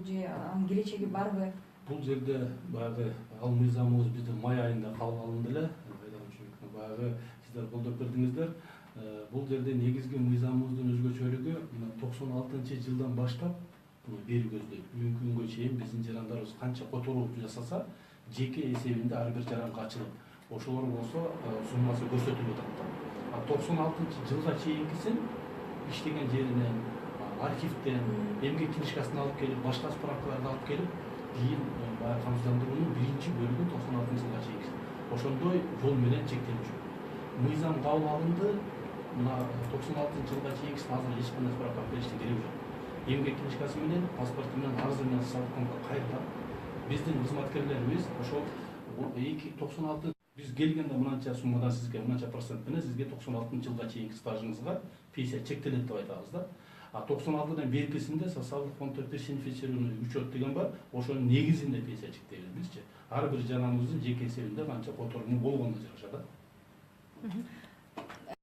же анын келечеги барбы? Бул жерде баягы ал мыйзамыбыз биздин май айында кабыл алынды эле. Баягы сиздер колдоп бердиңиздер. Бул жерде негизги мыйзамыбыздын өзгөчөлүгү 96-жылдан баштап бери көздөйт. Бүгүнкү күнгө чейин биздин жарандарыбыз канча которуу жасаса, жеке эсебинде ар бир жаранга ачылып, ошолор болсо суммасы көрсөтүлүп атат. 96-жылга чейинкисин иштеген жеринен, архивден, эмгек книжкасын алып келип, башка справкаларды алып келип, кийин баягы камсыздандыруунун биринчи бөлүгү 96-жылга чейинкиси. Ошондой жол менен чектелип жүр. Мыйзам кабыл алынды, мына 96-жылга чейинкисин азыр эч кандай справка бериштин кереги жок. Эмгек книжкасы менен, паспорту менен, арызы менен Совкомго кайрылат. Биздин кызматкерлерибиз ошол 96 биз келгенде мынанча суммадан сизге мынанча процент менен сизге 96-жылга чейинки стажыңызга пенсия чектелет деп айтабыз да. 96-дан беркисинде социалдык фонддо персонифицированный учет деген бар. Ошонун негизинде пенсия чектейбиз бизчи. Ар бир жараныбыздын жеке эсебинде канча которуу болгонуна жараша да.